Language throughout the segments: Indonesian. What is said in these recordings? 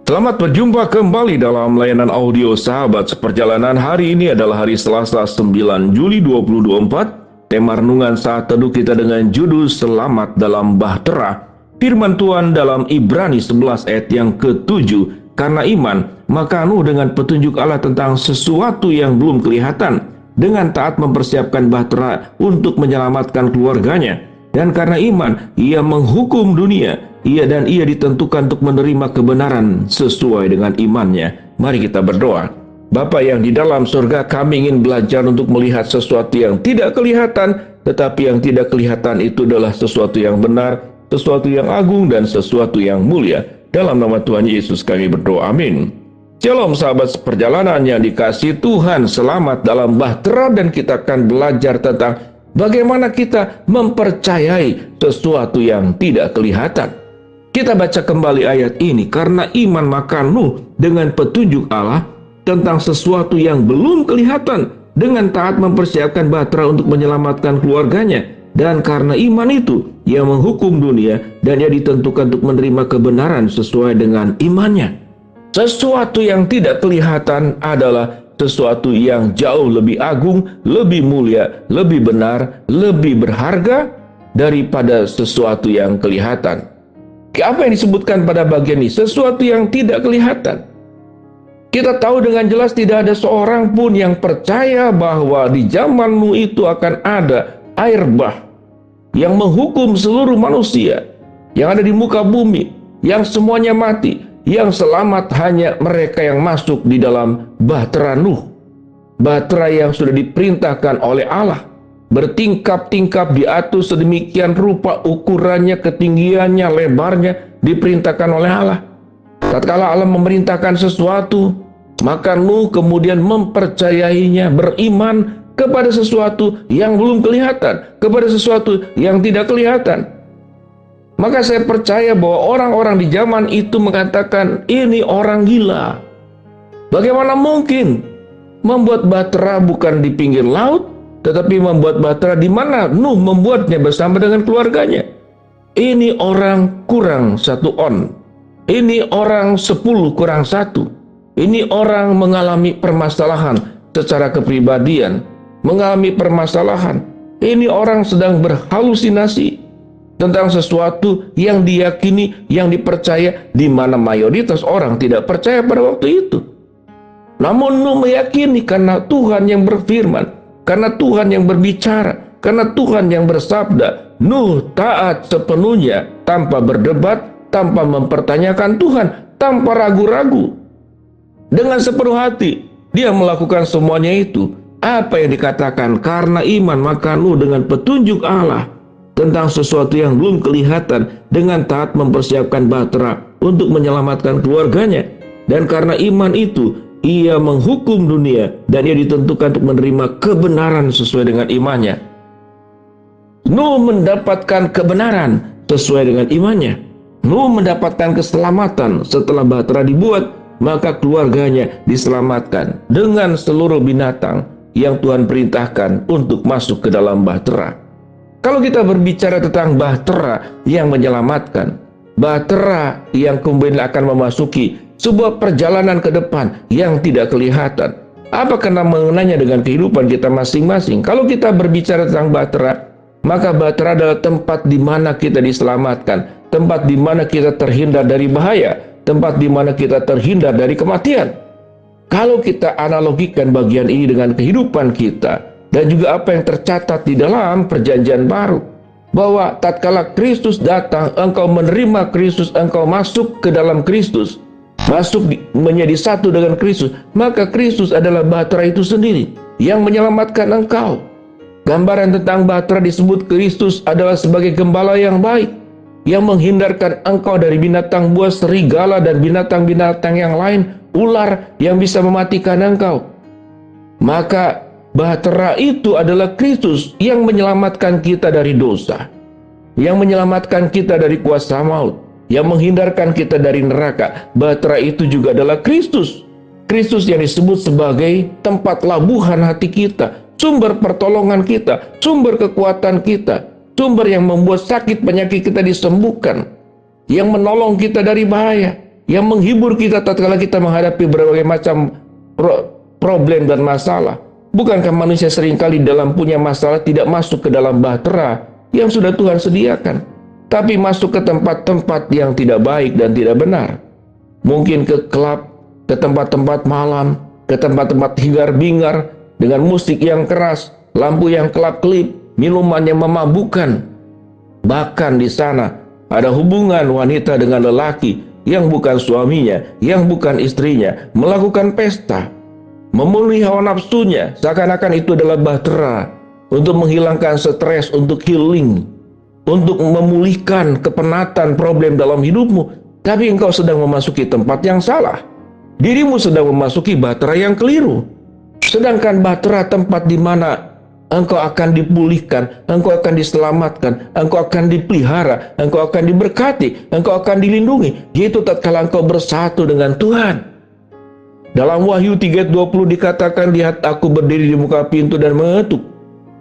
Selamat berjumpa kembali dalam layanan audio Sahabat Seperjalanan. Hari ini adalah hari Selasa 9 Juli 2024. Tema renungan saat teduh kita dengan judul Selamat dalam Bahtera. Firman Tuhan dalam Ibrani 11 ayat yang ke-7. Karena iman, maka Nuh dengan petunjuk Allah tentang sesuatu yang belum kelihatan, dengan taat mempersiapkan bahtera untuk menyelamatkan keluarganya. Dan karena iman, ia menghukum dunia. Ia ditentukan untuk menerima kebenaran sesuai dengan imannya. Mari kita berdoa. Bapa yang di dalam surga, kami ingin belajar untuk melihat sesuatu yang tidak kelihatan, tetapi yang tidak kelihatan itu adalah sesuatu yang benar, sesuatu yang agung, dan sesuatu yang mulia. Dalam nama Tuhan Yesus kami berdoa, amin. Shalom sahabat seperjalanan yang dikasihi Tuhan, selamat dalam bahtera, dan kita akan belajar tentang bagaimana kita mempercayai sesuatu yang tidak kelihatan. Kita baca kembali ayat ini. Karena iman maka Nuh dengan petunjuk Allah tentang sesuatu yang belum kelihatan, dengan taat mempersiapkan bahtera untuk menyelamatkan keluarganya. Dan karena iman itu, ia menghukum dunia, dan ia ditentukan untuk menerima kebenaran sesuai dengan imannya. Sesuatu yang tidak kelihatan adalah sesuatu yang jauh lebih agung, lebih mulia, lebih benar, lebih berharga daripada sesuatu yang kelihatan. Apa yang disebutkan pada bagian ini? Sesuatu yang tidak kelihatan. Kita tahu dengan jelas tidak ada seorang pun yang percaya bahwa di zaman Nuh itu akan ada air bah yang menghukum seluruh manusia yang ada di muka bumi, yang semuanya mati. Yang selamat hanya mereka yang masuk di dalam bahtera Nuh. Bahtera yang sudah diperintahkan oleh Allah, bertingkap-tingkap, diatur sedemikian rupa, ukurannya, ketinggiannya, lebarnya, diperintahkan oleh Allah. Tatkala Allah memerintahkan sesuatu, maka Nuh kemudian mempercayainya, beriman kepada sesuatu yang belum kelihatan, kepada sesuatu yang tidak kelihatan. Maka saya percaya bahwa orang-orang di zaman itu mengatakan, ini orang gila. Bagaimana mungkin membuat bahtera bukan di pinggir laut, tetapi membuat bahtera di mana Nuh membuatnya bersama dengan keluarganya. Ini orang kurang 1 on. Ini orang 10 kurang 1. Ini orang mengalami permasalahan secara kepribadian, mengalami permasalahan. Ini orang sedang berhalusinasi tentang sesuatu yang diyakini, yang dipercaya, di mana mayoritas orang tidak percaya pada waktu itu. Namun Nuh meyakini karena Tuhan yang berfirman, karena Tuhan yang berbicara, karena Tuhan yang bersabda. Nuh taat sepenuhnya, tanpa berdebat, tanpa mempertanyakan Tuhan, tanpa ragu-ragu. Dengan sepenuh hati, dia melakukan semuanya itu. Apa yang dikatakan? Karena iman maka Nuh dengan petunjuk Allah tentang sesuatu yang belum kelihatan, dengan taat mempersiapkan bahtera untuk menyelamatkan keluarganya. Dan karena iman itu, ia menghukum dunia, dan ia ditentukan untuk menerima kebenaran sesuai dengan imannya. Nuh mendapatkan kebenaran sesuai dengan imannya. Nuh mendapatkan keselamatan setelah bahtera dibuat, maka keluarganya diselamatkan dengan seluruh binatang yang Tuhan perintahkan untuk masuk ke dalam bahtera. Kalau kita berbicara tentang bahtera yang menyelamatkan, bahtera yang kemudian akan memasuki sebuah perjalanan ke depan yang tidak kelihatan, apa kena mengenanya dengan kehidupan kita masing-masing? Kalau kita berbicara tentang bahtera, maka bahtera adalah tempat di mana kita diselamatkan, tempat di mana kita terhindar dari bahaya, tempat di mana kita terhindar dari kematian. Kalau kita analogikan bagian ini dengan kehidupan kita, dan juga apa yang tercatat di dalam perjanjian baru, bahwa tatkala Kristus datang, engkau menerima Kristus, engkau masuk ke dalam Kristus, masuk menjadi satu dengan Kristus, maka Kristus adalah bahtera itu sendiri yang menyelamatkan engkau. Gambaran tentang bahtera disebut Kristus adalah sebagai gembala yang baik, yang menghindarkan engkau dari binatang buas, serigala, dan binatang-binatang yang lain, ular yang bisa mematikan engkau. Maka bahtera itu adalah Kristus yang menyelamatkan kita dari dosa, yang menyelamatkan kita dari kuasa maut, yang menghindarkan kita dari neraka. Bahtera itu juga adalah Kristus. Kristus yang disebut sebagai tempat labuhan hati kita, sumber pertolongan kita, sumber kekuatan kita, sumber yang membuat sakit penyakit kita disembuhkan, yang menolong kita dari bahaya, yang menghibur kita tatkala kita menghadapi berbagai macam problem dan masalah. Bukankah manusia seringkali dalam punya masalah tidak masuk ke dalam bahtera yang sudah Tuhan sediakan, tapi masuk ke tempat-tempat yang tidak baik dan tidak benar? Mungkin ke klub, ke tempat-tempat malam, ke tempat-tempat hingar-bingar dengan musik yang keras, lampu yang kelap-kelip, minuman yang memabukkan. Bahkan di sana ada hubungan wanita dengan lelaki yang bukan suaminya, yang bukan istrinya, melakukan pesta, memenuhi hawa nafsunya, seakan-akan itu adalah bahtera untuk menghilangkan stres, untuk healing, untuk memulihkan kepenatan problem dalam hidupmu. Tapi engkau sedang memasuki tempat yang salah. Dirimu sedang memasuki bahtera yang keliru. Sedangkan bahtera tempat di mana engkau akan dipulihkan, engkau akan diselamatkan, engkau akan dipelihara, engkau akan diberkati, engkau akan dilindungi, yaitu tatkala engkau bersatu dengan Tuhan. Dalam Wahyu 3:20 dikatakan, lihat aku berdiri di muka pintu dan mengetuk.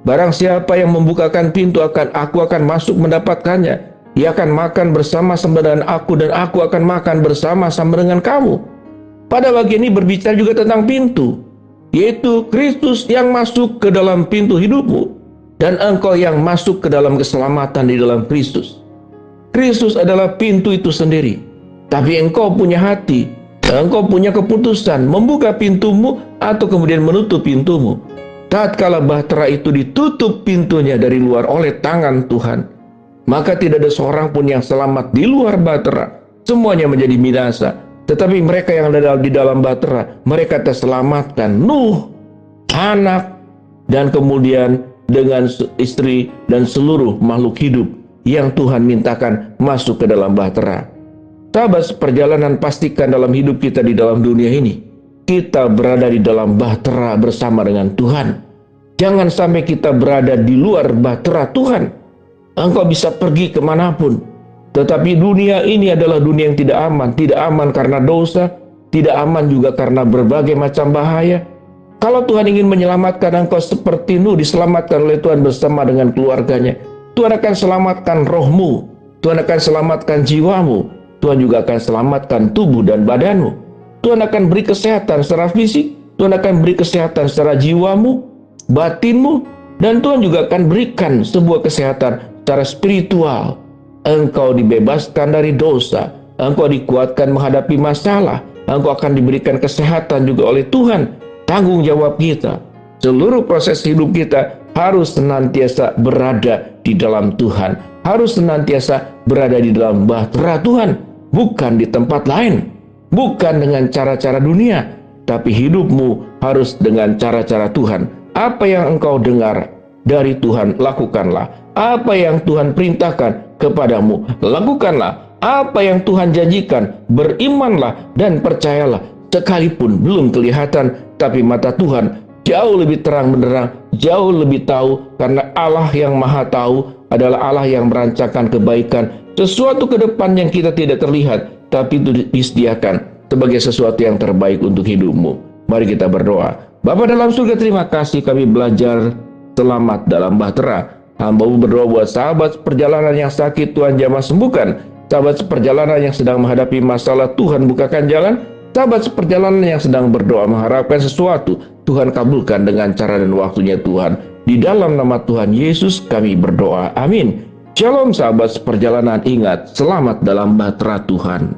Barang siapa yang membukakan pintu aku akan masuk mendapatkannya. Ia akan makan bersama-sama dengan aku dan aku akan makan bersama-sama dengan kamu. Pada bagian ini berbicara juga tentang pintu, yaitu Kristus yang masuk ke dalam pintu hidupmu dan engkau yang masuk ke dalam keselamatan di dalam Kristus. Kristus adalah pintu itu sendiri. Tapi engkau punya hati, engkau punya keputusan membuka pintumu atau kemudian menutup pintumu. Tatkala bahtera itu ditutup pintunya dari luar oleh tangan Tuhan, maka tidak ada seorang pun yang selamat di luar bahtera. Semuanya menjadi binasa. Tetapi mereka yang ada di dalam bahtera, mereka terselamatkan. Nuh, anak, dan kemudian dengan istri dan seluruh makhluk hidup yang Tuhan mintakan masuk ke dalam bahtera. Sahabat seperjalanan, pastikan dalam hidup kita di dalam dunia ini, kita berada di dalam bahtera bersama dengan Tuhan. Jangan sampai kita berada di luar bahtera Tuhan. Engkau bisa pergi kemanapun, tetapi dunia ini adalah dunia yang tidak aman. Tidak aman karena dosa, tidak aman juga karena berbagai macam bahaya. Kalau Tuhan ingin menyelamatkan engkau seperti Nuh diselamatkan oleh Tuhan bersama dengan keluarganya, Tuhan akan selamatkan rohmu, Tuhan akan selamatkan jiwamu, Tuhan juga akan selamatkan tubuh dan badanmu. Tuhan akan beri kesehatan secara fisik, Tuhan akan beri kesehatan secara jiwamu, batinmu, dan Tuhan juga akan berikan sebuah kesehatan secara spiritual. Engkau dibebaskan dari dosa, engkau dikuatkan menghadapi masalah, engkau akan diberikan kesehatan juga oleh Tuhan. Tanggung jawab kita, seluruh proses hidup kita harus senantiasa berada di dalam Tuhan, harus senantiasa berada di dalam bahtera Tuhan, bukan di tempat lain, bukan dengan cara-cara dunia, tapi hidupmu harus dengan cara-cara Tuhan. Apa yang engkau dengar dari Tuhan, lakukanlah. Apa yang Tuhan perintahkan kepadamu, lakukanlah. Apa yang Tuhan janjikan, berimanlah dan percayalah. Sekalipun belum kelihatan, tapi mata Tuhan jauh lebih terang benderang, jauh lebih tahu, karena Allah yang maha tahu adalah Allah yang merancangkan kebaikan, sesuatu ke depan yang kita tidak terlihat, tapi itu disediakan sebagai sesuatu yang terbaik untuk hidupmu. Mari kita berdoa. Bapa dalam surga, terima kasih kami belajar selamat dalam bahtera. Hamba-Mu berdoa buat sahabat perjalanan yang sakit, Tuhan jamah sembuhkan. Sahabat seperjalanan yang sedang menghadapi masalah, Tuhan bukakan jalan. Sahabat seperjalanan yang sedang berdoa mengharapkan sesuatu, Tuhan kabulkan dengan cara dan waktunya Tuhan. Di dalam nama Tuhan Yesus kami berdoa. Amin. Shalom sahabat seperjalanan, ingat, selamat dalam bahtera Tuhan.